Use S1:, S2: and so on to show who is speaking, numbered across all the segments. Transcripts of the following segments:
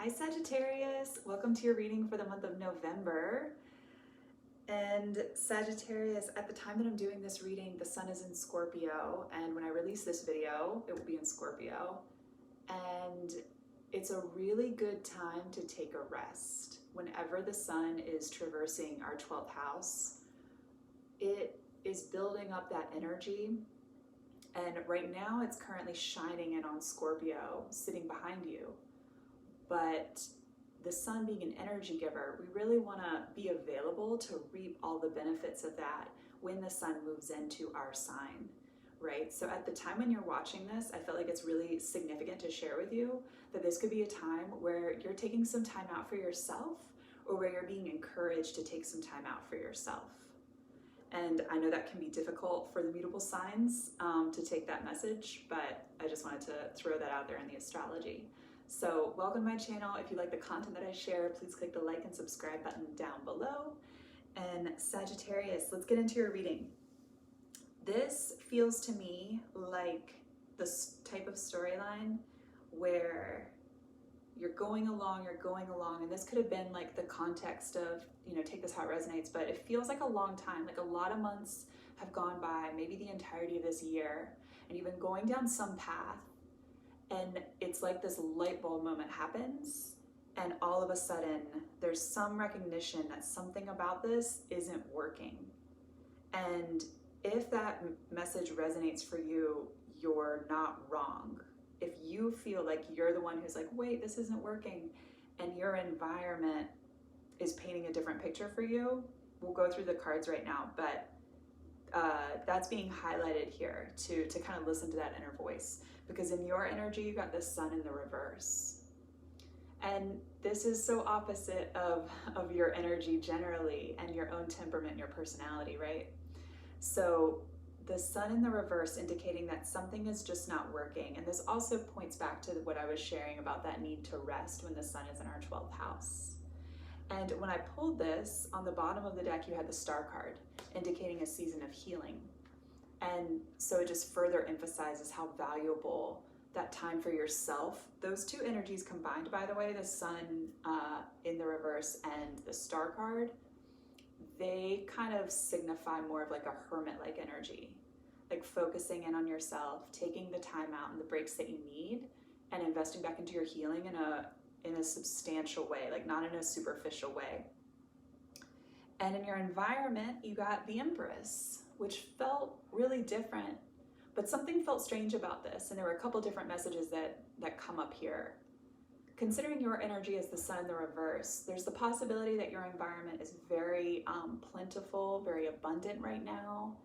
S1: Hi Sagittarius, welcome to your reading for the month of November. And Sagittarius, at the time that I'm doing this reading, the sun is in Scorpio, and when I release this video, it will be in Scorpio. And it's a really good time to take a rest. Whenever the sun is traversing our 12th house, it is building up that energy. And right now it's currently shining in on Scorpio, sitting behind you. But the sun being an energy giver, we really want to be available to reap all the benefits of that when the sun moves into our sign, right? So at the time when you're watching this, I feel like it's really significant to share with you that this could be a time where you're taking some time out for yourself, or where you're being encouraged to take some time out for yourself. And I know that can be difficult for the mutable signs to take that message, but I just wanted to throw that out there in the astrology. So welcome to my channel. If you like the content that I share, please click the like and subscribe button down below. And Sagittarius, let's get into your reading. This feels to me like this type of storyline where you're going along, and this could have been like the context of, take this how it resonates, but it feels like a long time, like a lot of months have gone by, maybe the entirety of this year, and you've been going down some path. And it's like this light bulb moment happens, and all of a sudden there's some recognition that something about this isn't working. And if that message resonates for you, you're not wrong. If you feel like you're the one who's like, wait, this isn't working, and your environment is painting a different picture for you, we'll go through the cards right now, but that's being highlighted here to kind of listen to that inner voice. Because in your energy, you got the sun in the reverse. And this is so opposite of your energy generally, and your own temperament and your personality, right? So the sun in the reverse indicating that something is just not working. And this also points back to what I was sharing about that need to rest when the sun is in our 12th house. And when I pulled this, on the bottom of the deck, you had the star card indicating a season of healing. And so it just further emphasizes how valuable that time for yourself, those two energies combined, by the way, the sun in the reverse and the star card, they kind of signify more of like a hermit-like energy, like focusing in on yourself, taking the time out and the breaks that you need, and investing back into your healing in a substantial way, like not in a superficial way. And in your environment, you got the Empress, which felt really different, but something felt strange about this. And there were a couple different messages that come up here. Considering your energy as the sun in the reverse, there's the possibility that your environment is very plentiful, very abundant right now.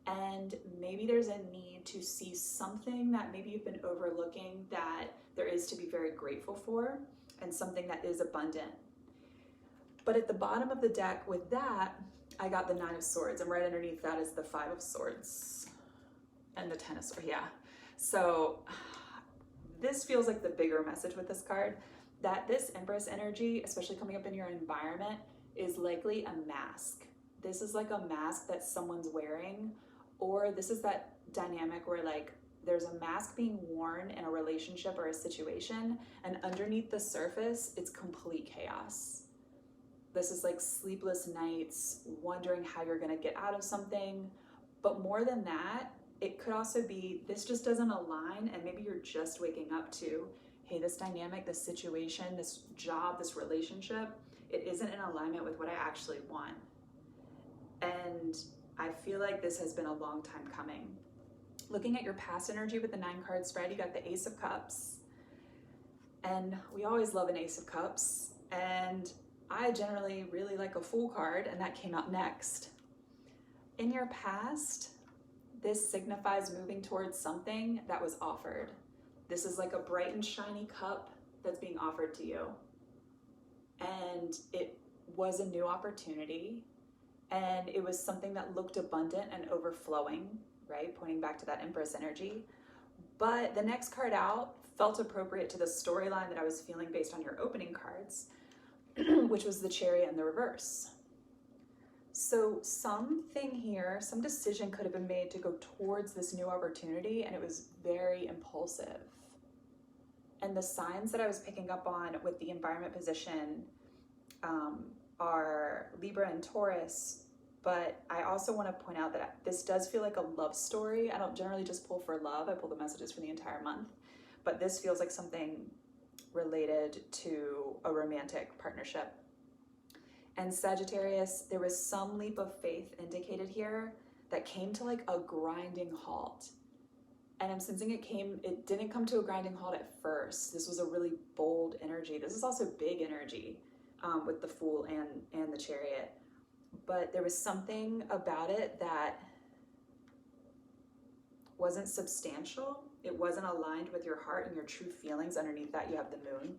S1: And maybe there's a need to see something that maybe you've been overlooking that there is to be very grateful for, and something that is abundant. But at the bottom of the deck with that, I got the 9 of Swords, and right underneath that is the 5 of Swords and the 10 of Swords, yeah. So this feels like the bigger message with this card, that this Empress energy, especially coming up in your environment, is likely a mask. This is like a mask that someone's wearing, or this is that dynamic where like there's a mask being worn in a relationship or a situation, and underneath the surface, it's complete chaos. This is like sleepless nights, wondering how you're gonna get out of something. But more than that, it could also be, this just doesn't align, and maybe you're just waking up to, hey, this dynamic, this situation, this job, this relationship, it isn't in alignment with what I actually want. And I feel like this has been a long time coming. Looking at your past energy with the 9-card spread, you got the Ace of Cups. And we always love an Ace of Cups. And I generally really like a Fool card, and that came out next. In your past, this signifies moving towards something that was offered. This is like a bright and shiny cup that's being offered to you. And it was a new opportunity, and it was something that looked abundant and overflowing, right? Pointing back to that Empress energy. But the next card out felt appropriate to the storyline that I was feeling based on your opening cards, which was the Chariot in the reverse. So something here, some decision could have been made to go towards this new opportunity, and it was very impulsive. And the signs that I was picking up on with the environment position are Libra and Taurus, but I also want to point out that this does feel like a love story. I don't generally just pull for love, I pull the messages for the entire month, but this feels like something related to a romantic partnership. And Sagittarius, there was some leap of faith indicated here that came to like a grinding halt. And I'm sensing it didn't come to a grinding halt at first. This was a really bold energy. This is also big energy with the Fool and the Chariot. But there was something about it that wasn't substantial. It wasn't aligned with your heart and your true feelings. Underneath that, you have the Moon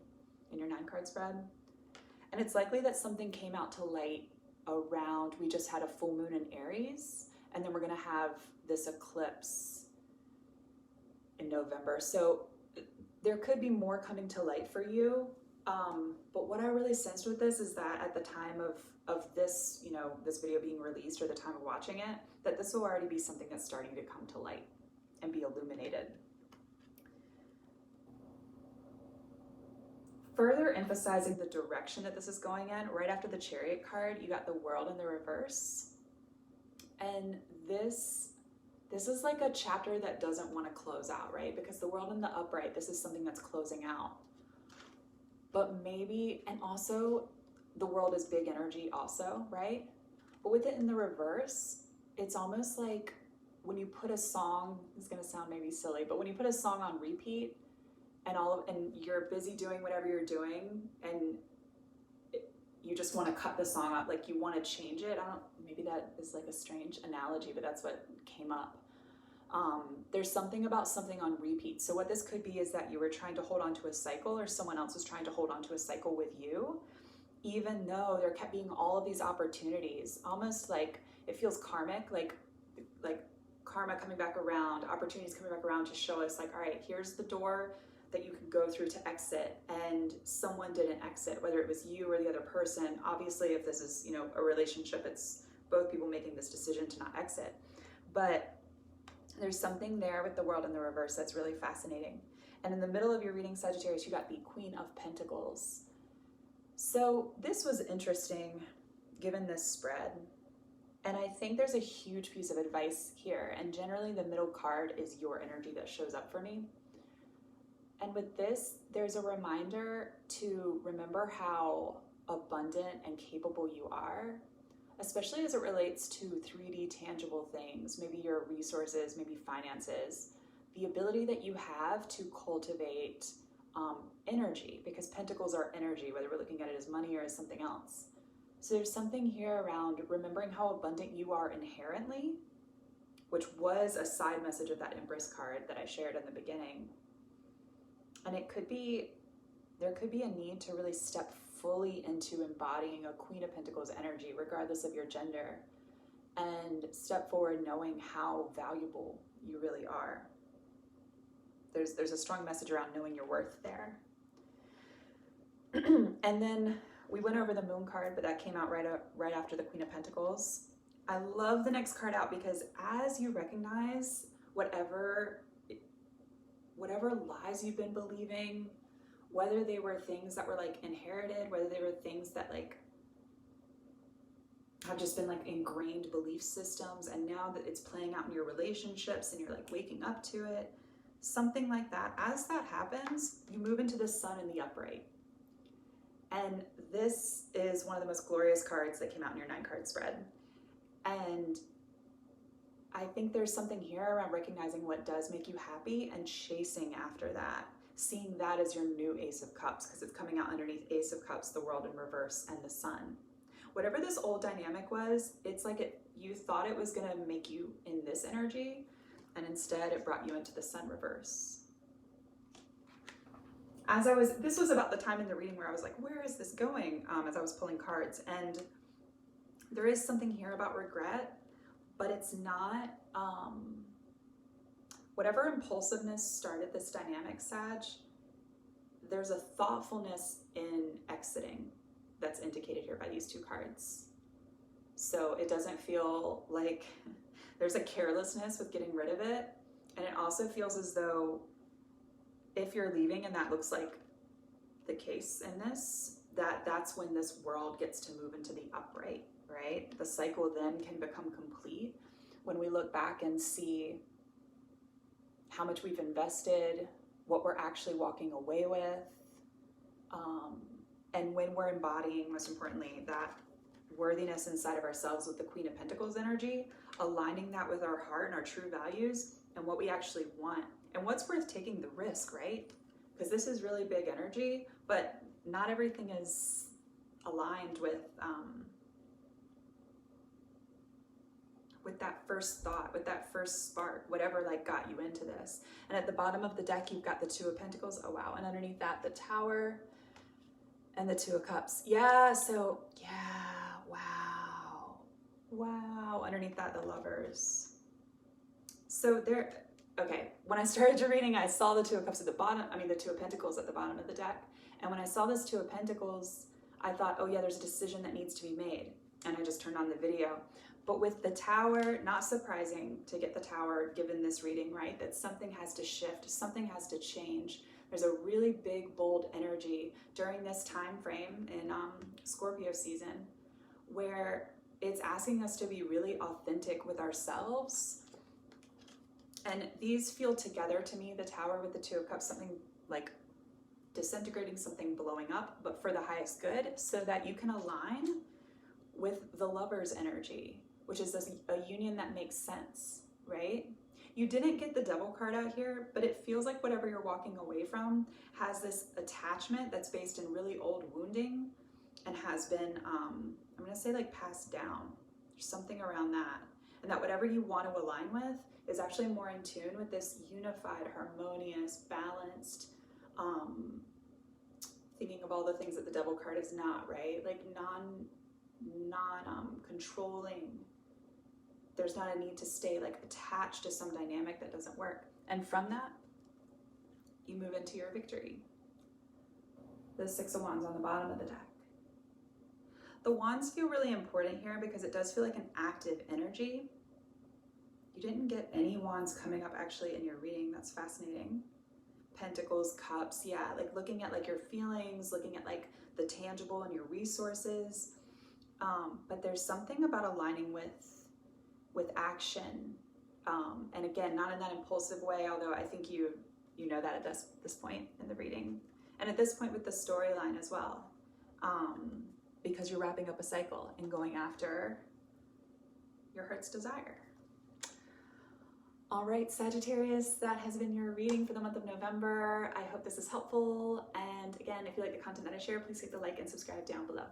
S1: in your 9-card spread. And it's likely that something came out to light around, we just had a full moon in Aries, and then we're gonna have this eclipse in November. So there could be more coming to light for you. But what I really sensed with this is that at the time of this, this video being released, or the time of watching it, that this will already be something that's starting to come to light and be illuminated. Further emphasizing the direction that this is going in, right after the Chariot card, you got the World in the reverse. And this is like a chapter that doesn't want to close out, right? Because the World in the upright, this is something that's closing out. But maybe, and also the World is big energy also, right? But with it in the reverse, it's almost like when you put a song, it's gonna sound maybe silly, but when you put a song on repeat, and you're busy doing whatever you're doing, and you just want to cut the song up, like you want to change it. Maybe that is like a strange analogy, but that's what came up. There's something about something on repeat. So what this could be is that you were trying to hold on to a cycle, or someone else was trying to hold on to a cycle with you, even though there kept being all of these opportunities, almost like it feels karmic, like karma coming back around, opportunities coming back around to show us like, all right, here's the door that you could go through to exit, and someone didn't exit, whether it was you or the other person. Obviously, if this is, a relationship, it's both people making this decision to not exit. But there's something there with the World in the reverse that's really fascinating. And in the middle of your reading, Sagittarius, you got the Queen of Pentacles. So this was interesting, given this spread. And I think there's a huge piece of advice here. And generally, the middle card is your energy that shows up for me. And with this, there's a reminder to remember how abundant and capable you are, especially as it relates to 3D tangible things, maybe your resources, maybe finances, the ability that you have to cultivate energy, because pentacles are energy, whether we're looking at it as money or as something else. So there's something here around remembering how abundant you are inherently, which was a side message of that Empress card that I shared in the beginning. And there could be a need to really step fully into embodying a Queen of Pentacles energy, regardless of your gender, and step forward knowing how valuable you really are. There's a strong message around knowing your worth there. And then we went over the Moon card, but that came out right after the Queen of Pentacles. I love the next card out because as you recognize whatever lies you've been believing, whether they were things that were like inherited, whether they were things that like have just been like ingrained belief systems, and now that it's playing out in your relationships and you're like waking up to it, something like that. As that happens, you move into the Sun in the upright. And this is one of the most glorious cards that came out in your 9-card spread. And I think there's something here around recognizing what does make you happy and chasing after that, seeing that as your new Ace of Cups, because it's coming out underneath Ace of Cups, the World in reverse, and the Sun. Whatever this old dynamic was, it's like you thought it was gonna make you in this energy, and instead it brought you into the Sun reverse. This was about the time in the reading where I was like, where is this going? As I was pulling cards, and there is something here about regret, but it's not, whatever impulsiveness started this dynamic, Sag, there's a thoughtfulness in exiting that's indicated here by these two cards. So it doesn't feel like there's a carelessness with getting rid of it. And it also feels as though if you're leaving and that looks like the case in this, that's when this world gets to move into the upright, right? The cycle then can become complete when we look back and see how much we've invested, what we're actually walking away with, and when we're embodying, most importantly, that worthiness inside of ourselves with the Queen of Pentacles energy, aligning that with our heart and our true values and what we actually want and what's worth taking the risk, right? Because this is really big energy, but not everything is aligned with that first thought, with that first spark, whatever like got you into this. And at the bottom of the deck, you've got the Two of Pentacles. Oh wow. And underneath that, the Tower and the Two of Cups. Yeah, so yeah, wow. Wow. Underneath that, the Lovers. So there, okay, when I started your reading, I saw the Two of Cups at the bottom, the Two of Pentacles at the bottom of the deck. And when I saw this Two of Pentacles, I thought, oh yeah, there's a decision that needs to be made. And I just turned on the video. But with the Tower, not surprising to get the Tower given this reading, right? That something has to shift, something has to change. There's a really big, bold energy during this time frame in Scorpio season where it's asking us to be really authentic with ourselves. And these feel together to me, the Tower with the Two of Cups, something like disintegrating, something blowing up, but for the highest good, so that you can align with the Lover's energy, which is a union that makes sense, right? You didn't get the Devil card out here, but it feels like whatever you're walking away from has this attachment that's based in really old wounding and has been, I'm gonna say like passed down. There's something around that. And that whatever you want to align with is actually more in tune with this unified, harmonious, balanced, thinking of all the things that the Devil card is not, right? Like controlling. There's not a need to stay like attached to some dynamic that doesn't work. And from that, you move into your victory. The Six of Wands on the bottom of the deck. The Wands feel really important here because it does feel like an active energy. You didn't get any Wands coming up actually in your reading. That's fascinating. Pentacles, Cups, yeah, like looking at like your feelings, looking at like the tangible and your resources. But there's something about aligning with action. And again, not in that impulsive way, although I think you know that at this point in the reading. And at this point with the storyline as well. Because you're wrapping up a cycle and going after your heart's desire. All right, Sagittarius, that has been your reading for the month of November. I hope this is helpful. And again, if you like the content that I share, please click the like and subscribe down below.